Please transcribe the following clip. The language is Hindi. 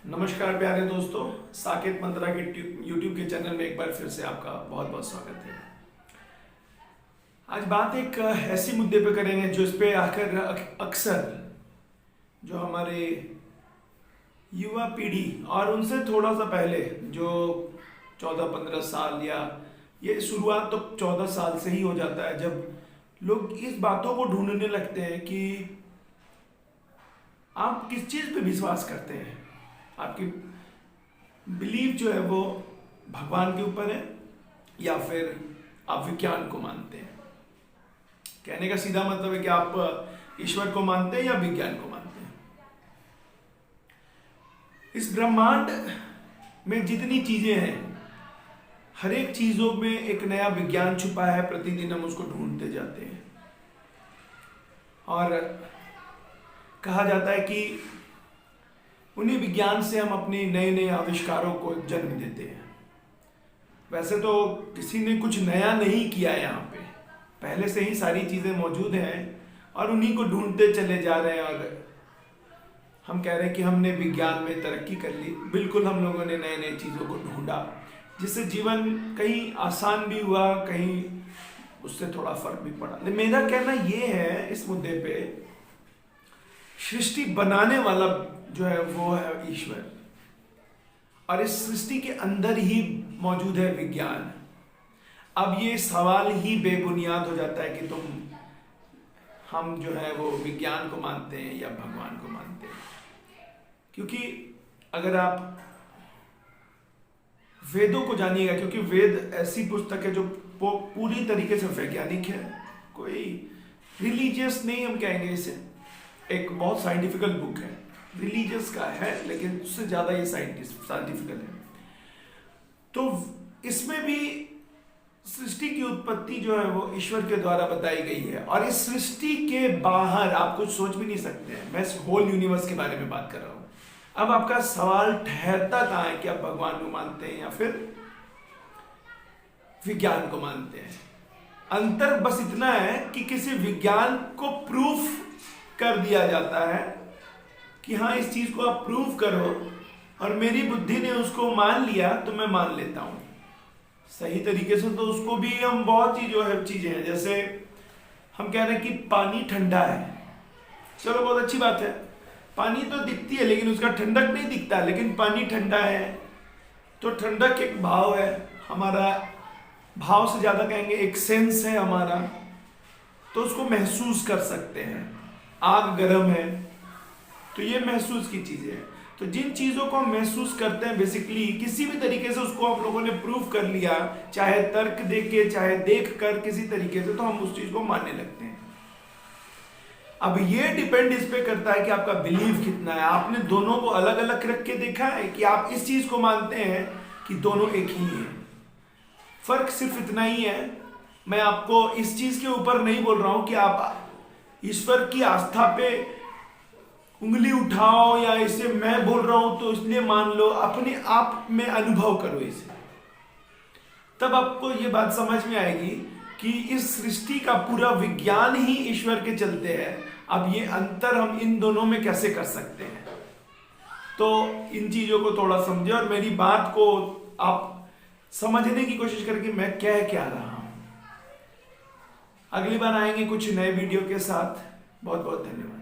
नमस्कार प्यारे दोस्तों, साकेत मंत्रा के यूट्यूब के चैनल में एक बार फिर से आपका बहुत बहुत स्वागत है। आज बात एक ऐसी मुद्दे पे करेंगे जो इस पे आकर अक्सर जो हमारे युवा पीढ़ी और उनसे थोड़ा सा पहले जो 14-15 साल या ये शुरुआत तो 14 साल से ही हो जाता है, जब लोग इस बातों को ढूंढने लगते हैं कि आप किस चीज़ पे विश्वास करते हैं। आपकी बिलीव जो है वो भगवान के ऊपर है या फिर आप विज्ञान को मानते हैं। कहने का सीधा मतलब है कि आप ईश्वर को मानते हैं या विज्ञान को मानते हैं। इस ब्रह्मांड में जितनी चीजें हैं, हर एक चीजों में एक नया विज्ञान छुपा है। प्रतिदिन हम उसको ढूंढते जाते हैं और कहा जाता है कि उन्हीं विज्ञान से हम अपने नए नए आविष्कारों को जन्म देते हैं। वैसे तो किसी ने कुछ नया नहीं किया, यहाँ पे पहले से ही सारी चीजें मौजूद हैं और उन्हीं को ढूंढते चले जा रहे हैं। और हम कह रहे हैं कि हमने विज्ञान में तरक्की कर ली। बिल्कुल, हम लोगों ने नए नए चीजों को ढूंढा जिससे जीवन कहीं आसान भी हुआ, कहीं उससे थोड़ा फर्क भी पड़ा। मेरा कहना ये है इस मुद्दे पे, सृष्टि बनाने वाला जो है वो है ईश्वर, और इस सृष्टि के अंदर ही मौजूद है विज्ञान। अब ये सवाल ही बेबुनियाद हो जाता है कि हम जो है वो विज्ञान को मानते हैं या भगवान को मानते हैं। क्योंकि अगर आप वेदों को जानिएगा, क्योंकि वेद ऐसी पुस्तक है जो पूरी तरीके से वैज्ञानिक है, कोई रिलीजियस नहीं हम कहेंगे इसे। एक बहुत साइंटिफिकल बुक है, रिलीजियस का है लेकिन उससे ज्यादा ये साइंटिफिकल है। तो इसमें भी सृष्टि की उत्पत्ति जो है वो ईश्वर के द्वारा बताई गई है, और इस सृष्टि के बाहर आप कुछ सोच भी नहीं सकते हैं। मैं इस होल यूनिवर्स के बारे में बात कर रहा हूं। अब आपका सवाल ठहरता कहां है कि आप भगवान को मानते हैं या फिर विज्ञान को मानते हैं। अंतर बस इतना है कि किसी विज्ञान को प्रूफ कर दिया जाता है कि हाँ, इस चीज को आप प्रूव करो, और मेरी बुद्धि ने उसको मान लिया तो मैं मान लेता हूं सही तरीके से। तो उसको भी हम बहुत सी जो है चीजें हैं, जैसे हम कह रहे हैं कि पानी ठंडा है, चलो बहुत अच्छी बात है। पानी तो दिखती है लेकिन उसका ठंडक नहीं दिखता, लेकिन पानी ठंडा है। तो ठंडक एक भाव है हमारा, भाव से ज्यादा कहेंगे एक सेंस है हमारा, तो उसको महसूस कर सकते हैं। आग गर्म है तो ये महसूस की चीजें हैं। तो जिन चीजों को हम महसूस करते हैं, बेसिकली किसी भी तरीके से उसको हम लोगों ने प्रूव कर लिया, चाहे तर्क देके चाहे देख कर किसी तरीके से, तो हम उस चीज को मानने लगते हैं। अब ये डिपेंड इस पे करता है कि आपका बिलीव कितना है। आपने दोनों को अलग अलग रख के देखा है कि आप इस चीज को मानते हैं कि दोनों एक ही है। फर्क सिर्फ इतना ही है। मैं आपको इस चीज के ऊपर नहीं बोल रहा हूं कि आप ईश्वर की आस्था पे उंगली उठाओ, या इसे मैं बोल रहा हूं तो इसलिए मान लो। अपने आप में अनुभव करो इसे, तब आपको ये बात समझ में आएगी कि इस सृष्टि का पूरा विज्ञान ही ईश्वर के चलते हैं। अब ये अंतर हम इन दोनों में कैसे कर सकते हैं, तो इन चीजों को थोड़ा समझे और मेरी बात को आप समझने की कोशिश करके मैं कह क्या रहा हूं। अगली बार आएंगे कुछ नए वीडियो के साथ। बहुत बहुत धन्यवाद।